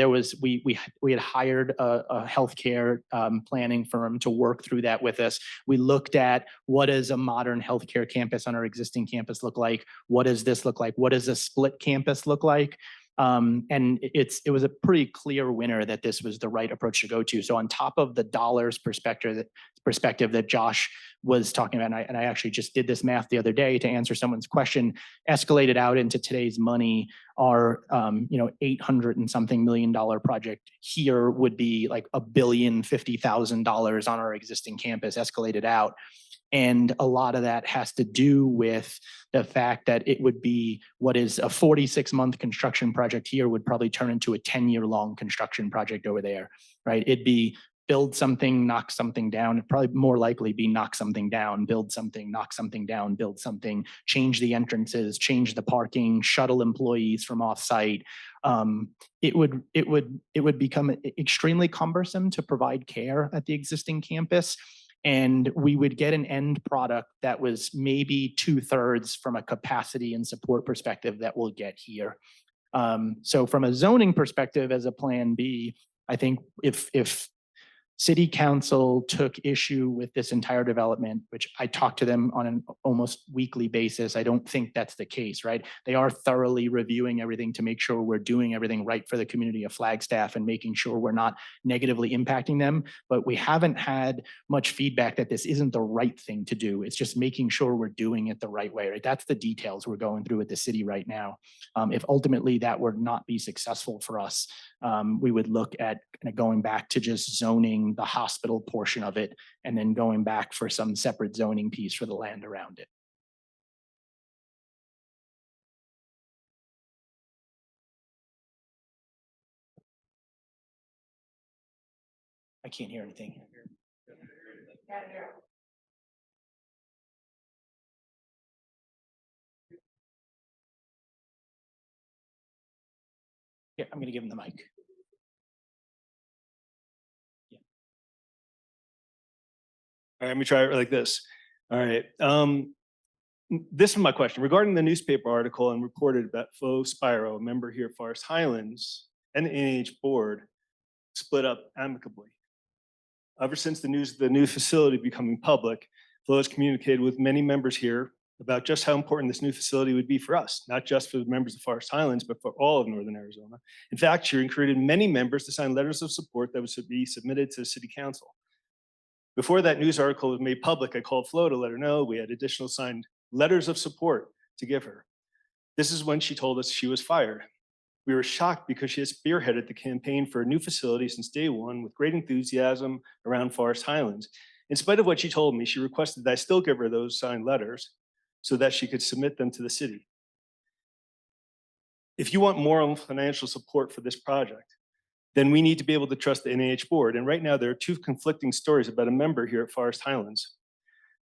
we had hired a healthcare planning firm to work through that with us. We looked at, what does a modern healthcare campus on our existing campus look like? What does this look like? What does a split campus look like? And it was a pretty clear winner that this was the right approach to go to. So on top of the dollars perspective that Josh was talking about, and I actually just did this math the other day to answer someone's question, escalated out into today's money, our $800 and something million project here would be like $1,050,000 on our existing campus, escalated out. And a lot of that has to do with the fact that it would be, what is a 46-month construction project here would probably turn into a 10-year-long construction project over there, right? It'd be build something, knock something down. It'd probably more likely be knock something down, build something, knock something down, build something, change the entrances, change the parking, shuttle employees from off-site. It would become extremely cumbersome to provide care at the existing campus. And we would get an end product that was maybe 2/3 from a capacity and support perspective that we'll get here. So from a zoning perspective, as a plan B, I think if City Council took issue with this entire development, which I talk to them on an almost weekly basis, I don't think that's the case, right? They are thoroughly reviewing everything to make sure we're doing everything right for the community of Flagstaff and making sure we're not negatively impacting them. But we haven't had much feedback that this isn't the right thing to do. It's just making sure we're doing it the right way, right? That's the details we're going through with the city right now. If ultimately that would not be successful for us, we would look at kind of going back to just zoning the hospital portion of it and then going back for some separate zoning piece for the land around it. I can't hear anything. Yeah, I'm going to give him the mic. All right, let me try it like this. All right. This is my question. Regarding the newspaper article and reported about Flo Spiro, a member here at Forest Highlands, and the NIH board split up amicably. Ever since the news of the new facility becoming public, Flo has communicated with many members here about just how important this new facility would be for us, not just for the members of Forest Highlands, but for all of Northern Arizona. In fact, she encouraged many members to sign letters of support that would be submitted to the City Council. Before that news article was made public, I called Flo to let her know we had additional signed letters of support to give her. This is when she told us she was fired. We were shocked because she has spearheaded the campaign for a new facility since day one with great enthusiasm around Forest Highlands. In spite of what she told me, she requested that I still give her those signed letters so that she could submit them to the city. If you want moral and financial support for this project, then we need to be able to trust the NIH board. And right now there are two conflicting stories about a member here at Forest Highlands.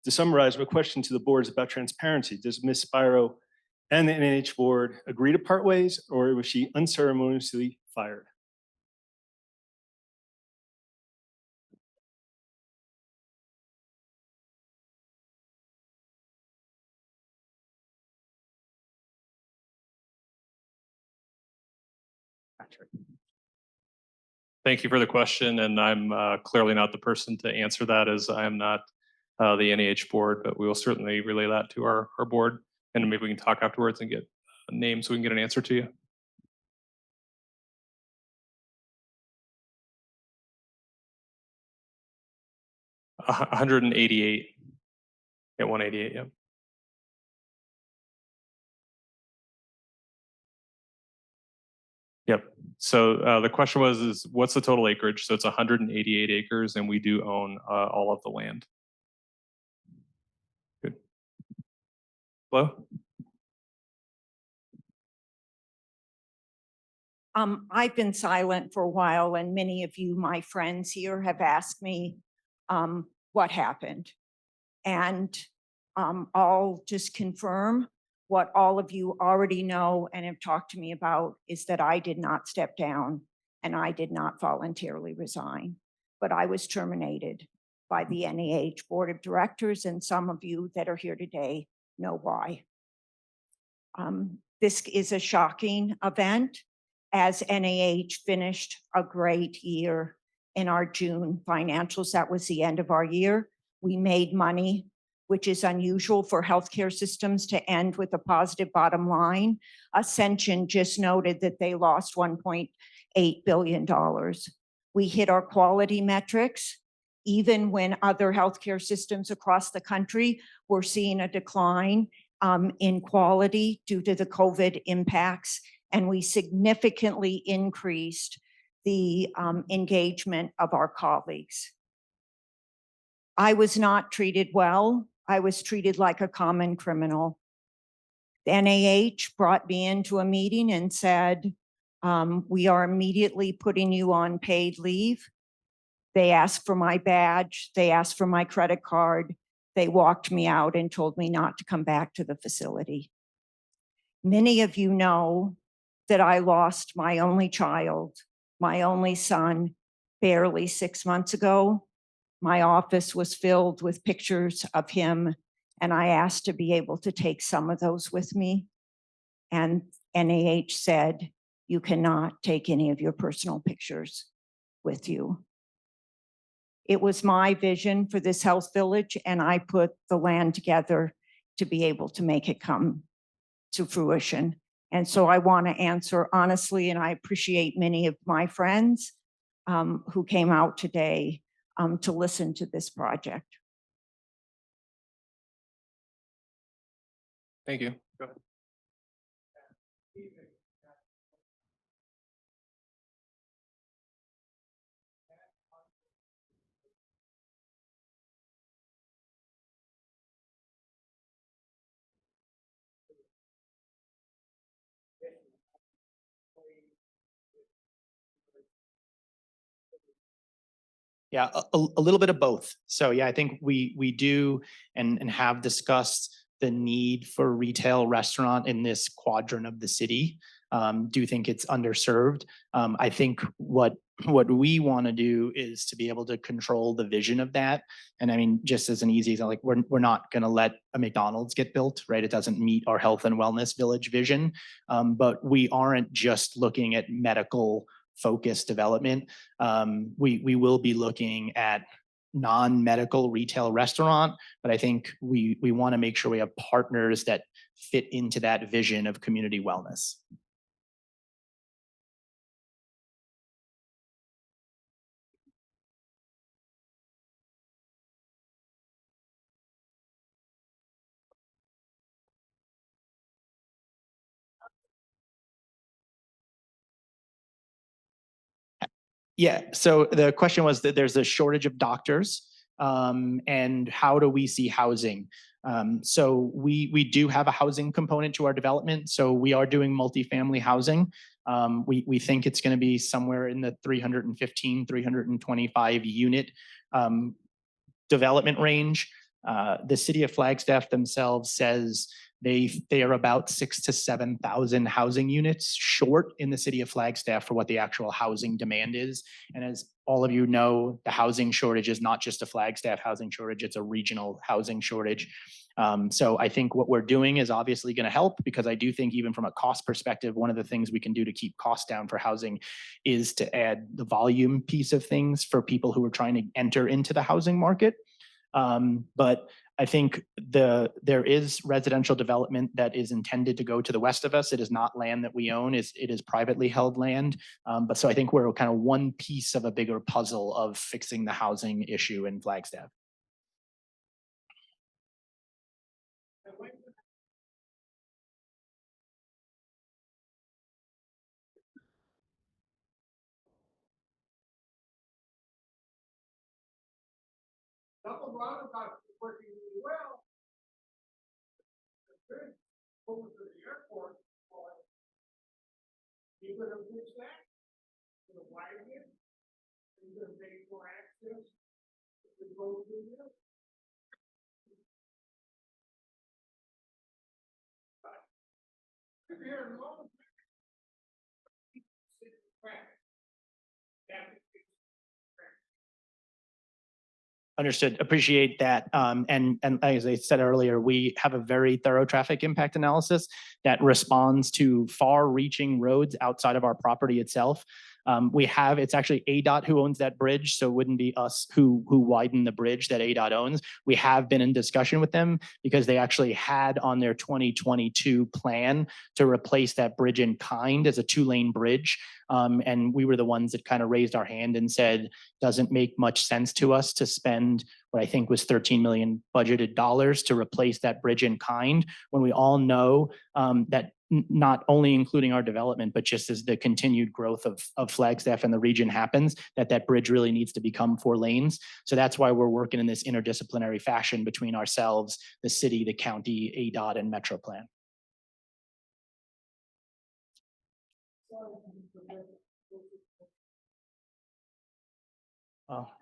To summarize, my question to the board is about transparency. Does Ms. Spiro and the NIH board agree to part ways, or was she unceremoniously fired? Patrick. Thank you for the question, and I'm clearly not the person to answer that, as I am not the NEH board, but we will certainly relay that to our board, and maybe we can talk afterwards and get a name so we can get an answer to you. A 188. Yeah, 188. Yep. Yep. So the question is what's the total acreage? So it's 188 acres, and we do own all of the land. Good. Hello? I've been silent for a while, and many of you, my friends here, have asked me what happened. And I'll just confirm what all of you already know and have talked to me about is that I did not step down and I did not voluntarily resign, but I was terminated by the NEH Board of Directors, and some of you that are here today know why. This is a shocking event, as NEH finished a great year in our June financials. That was the end of our year. We made money, which is unusual for healthcare systems to end with a positive bottom line. Ascension just noted that they lost $1.8 billion. We hit our quality metrics, even when other healthcare systems across the country were seeing a decline in quality due to the COVID impacts. And we significantly increased the engagement of our colleagues. I was not treated well. I was treated like a common criminal. The NIH brought me into a meeting and said, we are immediately putting you on paid leave. They asked for my badge. They asked for my credit card. They walked me out and told me not to come back to the facility. Many of you know that I lost my only child, my only son, barely 6 months ago. My office was filled with pictures of him, and I asked to be able to take some of those with me. And NIH said, you cannot take any of your personal pictures with you. It was my vision for this health village, and I put the land together to be able to make it come to fruition. And so I want to answer honestly, and I appreciate many of my friends who came out today to listen to this project. Thank you. Go ahead. Yeah, a little bit of both. So yeah, I think we do and have discussed the need for retail restaurant in this quadrant of the city. Do think it's underserved. I think what we want to do is to be able to control the vision of that. And I mean, just as an easy, like we're not going to let a McDonald's get built, right? It doesn't meet our health and wellness village vision. But we aren't just looking at medical focused development. We will be looking at non-medical retail restaurant, but I think we want to make sure we have partners that fit into that vision of community wellness. Yeah, so the question was that there's a shortage of doctors, and how do we see housing? So we do have a housing component to our development. So we are doing multifamily housing. We think it's going to be somewhere in the 315, 325 unit development range. The city of Flagstaff themselves says they are about 6,000 to 7,000 housing units short in the city of Flagstaff for what the actual housing demand is. And as all of you know, the housing shortage is not just a Flagstaff housing shortage, it's a regional housing shortage. So I think what we're doing is obviously going to help, because I do think even from a cost perspective, one of the things we can do to keep costs down for housing is to add the volume piece of things for people who are trying to enter into the housing market. But I think there is residential development that is intended to go to the west of us. It is not land that we own. It is privately held land. But so I think we're kind of one piece of a bigger puzzle of fixing the housing issue in Flagstaff. Double roundabout is working really well. The bridge over to the airport, you gonna fix that? Gonna widen it? You gonna make more access? To go through there? If you're in long. Understood. Appreciate that. And as I said earlier, we have a very thorough traffic impact analysis that responds to far-reaching roads outside of our property itself. It's actually ADOT who owns that bridge, so it wouldn't be us who widen the bridge that ADOT owns. We have been in discussion with them because they actually had on their 2022 plan to replace that bridge in kind as a 2-lane bridge. And we were the ones that kind of raised our hand and said, doesn't make much sense to us to spend what I think was 13 million budgeted dollars to replace that bridge in kind, when we all know that not only including our development, but just as the continued growth of Flagstaff and the region happens, that bridge really needs to become 4 lanes. So that's why we're working in this interdisciplinary fashion between ourselves, the city, the county, ADOT, and Metro Plan. Well,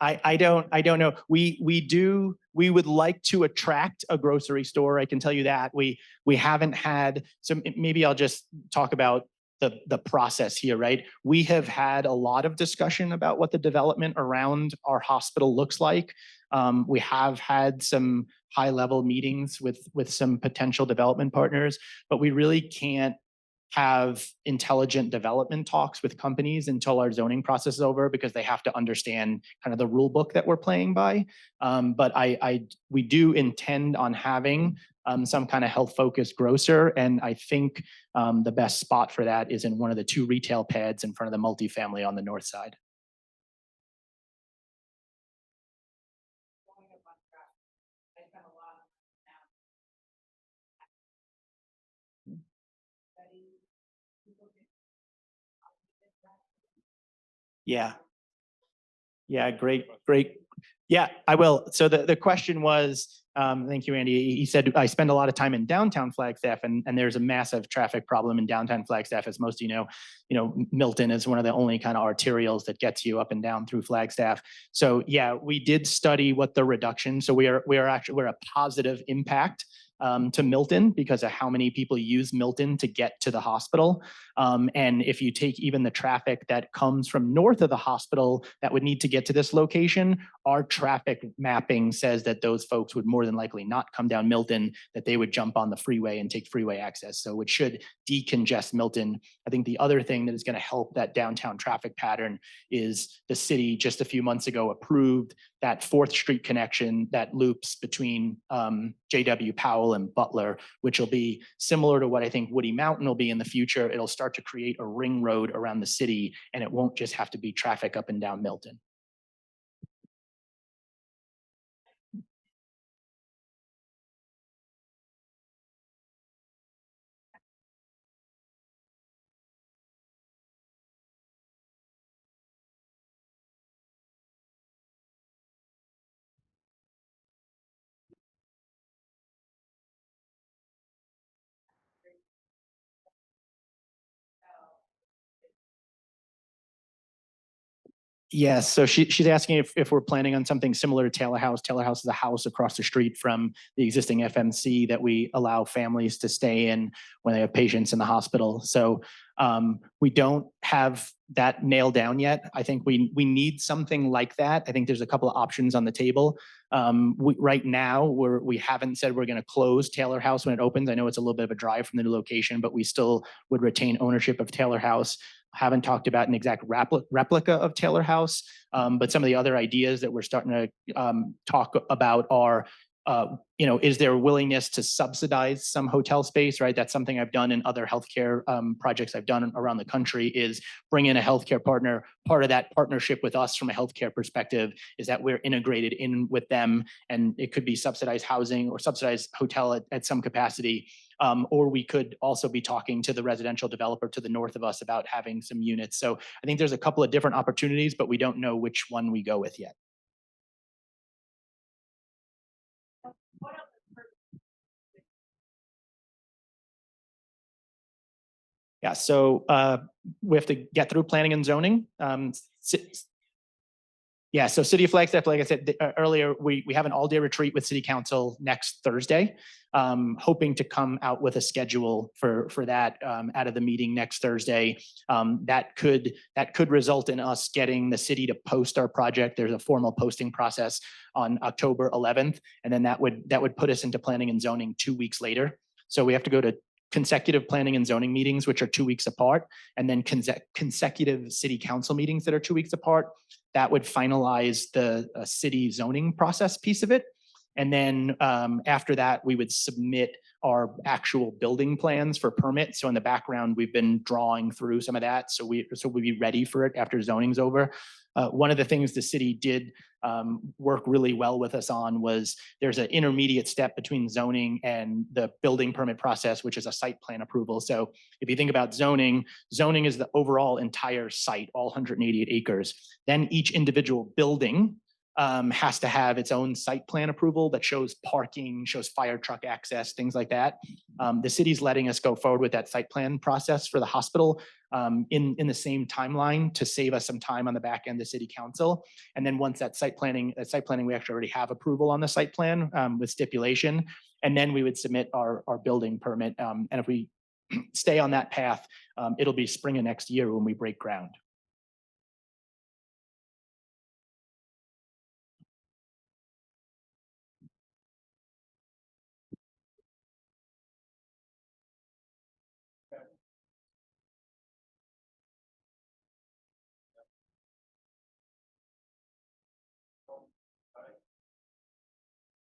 I don't know. We would like to attract a grocery store. I can tell you that we haven't had, so maybe I'll just talk about the process here, right? We have had a lot of discussion about what the development around our hospital looks like. We have had some high-level meetings with some potential development partners, but we really can't have intelligent development talks with companies until our zoning process is over, because they have to understand kind of the rule book that we're playing by. But we do intend on having some kind of health-focused grocer, and I think the best spot for that is in one of the 2 retail pads in front of the multifamily on the north side. Yeah. Yeah, great. Yeah, I will. So the question was, thank you, Andy. He said, I spend a lot of time in downtown Flagstaff, and there's a massive traffic problem in downtown Flagstaff. As most of you know, Milton is one of the only kind of arterials that gets you up and down through Flagstaff. So yeah, we did study what the reduction, so we're a positive impact to Milton because of how many people use Milton to get to the hospital. And if you take even the traffic that comes from north of the hospital that would need to get to this location, our traffic mapping says that those folks would more than likely not come down Milton, that they would jump on the freeway and take freeway access. So it should decongest Milton. I think the other thing that is going to help that downtown traffic pattern is the city just a few months ago approved that 4th Street connection that loops between J.W. Powell and Butler, which will be similar to what I think Woody Mountain will be in the future. It'll start to create a ring road around the city, and it won't just have to be traffic up and down Milton. Yes, so she's asking if we're planning on something similar to Taylor House. Taylor House is a house across the street from the existing FMC that we allow families to stay in when they have patients in the hospital. So We don't have that nailed down yet. I think we need something like that. I think there's a couple of options on the table. Right now, we haven't said we're going to close Taylor House when it opens. I know it's a little bit of a drive from the new location, but we still would retain ownership of Taylor House. Haven't talked about an exact replica of Taylor House, but some of the other ideas that we're starting to talk about are, is there a willingness to subsidize some hotel space, right? That's something I've done in other healthcare projects I've done around the country, is bring in a healthcare partner. Part of that partnership with us from a healthcare perspective is that we're integrated in with them, and it could be subsidized housing or subsidized hotel at some capacity. Or we could also be talking to the residential developer to the north of us about having some units. So I think there's a couple of different opportunities, but we don't know which one we go with yet. Yeah, so we have to get through planning and zoning. Yeah, so City of Flagstaff, like I said earlier, we have an all-day retreat with City Council next Thursday, hoping to come out with a schedule for that out of the meeting next Thursday. That could result in us getting the city to post our project. There's a formal posting process on October 11th, and then that would put us into planning and zoning 2 weeks later. So we have to go to consecutive planning and zoning meetings, which are 2 weeks apart, and then consecutive city council meetings that are 2 weeks apart. That would finalize the city zoning process piece of it. And then after that, we would submit our actual building plans for permit. So in the background, we've been drawing through some of that. So we'd be ready for it after zoning's over. One of the things the city did work really well with us on was there's an intermediate step between zoning and the building permit process, which is a site plan approval. So if you think about zoning, zoning is the overall entire site, all 188 acres. Then each individual building has to have its own site plan approval that shows parking, shows fire truck access, things like that. The city's letting us go forward with that site plan process for the hospital in the same timeline to save us some time on the back end of city council. And then once that site planning, we actually already have approval on the site plan with stipulation. And then we would submit our building permit. And if we stay on that path, it'll be spring of next year when we break ground.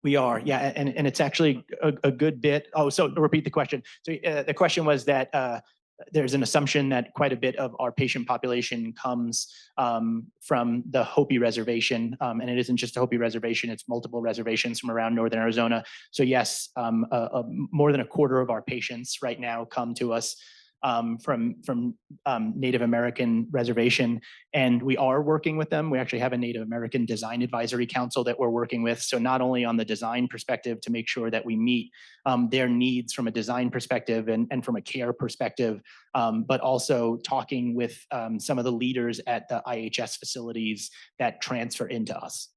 We are, yeah, and it's actually a good bit. Oh, so to repeat the question. So the question was that there's an assumption that quite a bit of our patient population comes from the Hopi Reservation, and it isn't just a Hopi Reservation, it's multiple reservations from around Northern Arizona. So yes, more than a quarter of our patients right now come to us from Native American reservation, and we are working with them. We actually have a Native American Design Advisory Council that we're working with. So not only on the design perspective to make sure that we meet their needs from a design perspective and from a care perspective, but also talking with some of the leaders at the IHS facilities that transfer into us.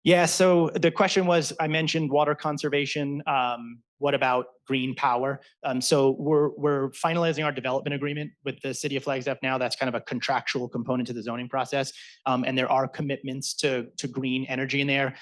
Yeah, so the question was, I mentioned water conservation. What about green power? So we're finalizing our development agreement with the city of Flagstaff now. That's kind of a contractual component to the zoning process. And there are commitments to green energy in there.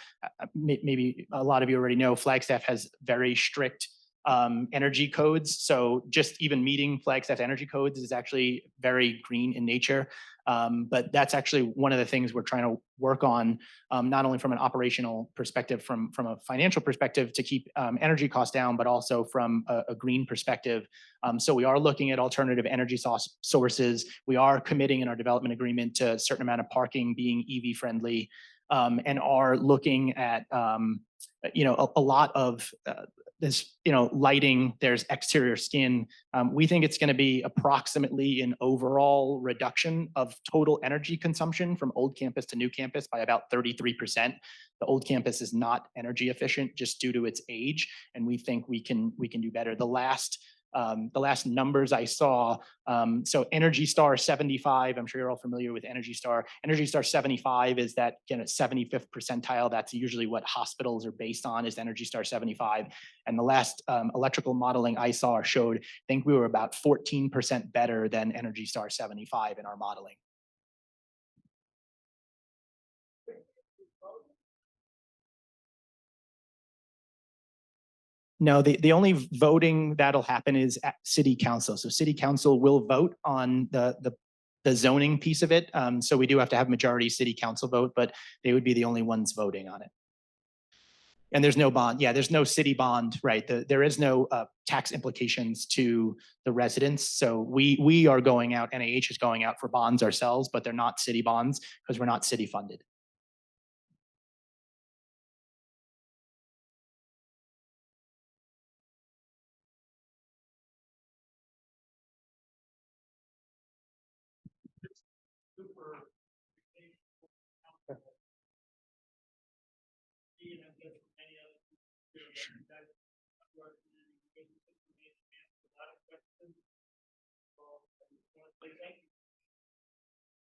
Maybe a lot of you already know Flagstaff has very strict energy codes. So just even meeting Flagstaff energy codes is actually very green in nature. But that's actually one of the things we're trying to work on, not only from an operational perspective, from a financial perspective to keep energy costs down, but also from a green perspective. So we are looking at alternative energy sources. We are committing in our development agreement to a certain amount of parking being EV friendly, and are looking at a lot of this, lighting, there's exterior skin. We think it's going to be approximately an overall reduction of total energy consumption from old campus to new campus by about 33%. The old campus is not energy efficient just due to its age, and we think we can do better. The last The last numbers I saw, so Energy Star 75, I'm sure you're all familiar with Energy Star. Energy Star 75 is that, 75th percentile. That's usually what hospitals are based on, is Energy Star 75. And the last electrical modeling I saw showed, I think we were about 14% better than Energy Star 75 in our modeling. No, the only voting that'll happen is at city council. So city council will vote on the zoning piece of it. So we do have to have majority city council vote, but they would be the only ones voting on it. And there's no bond. Yeah, there's no city bond, right? There is no tax implications to the residents. So we are going out, NIH is going out for bonds ourselves, but they're not city bonds because we're not city funded.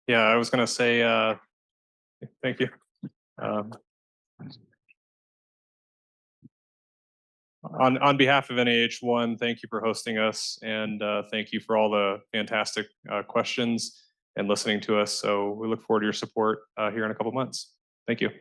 Yeah, I was going to say, thank you. On behalf of NAH1, thank you for hosting us, and thank you for all the fantastic questions and listening to us. So we look forward to your support here in a couple months. Thank you.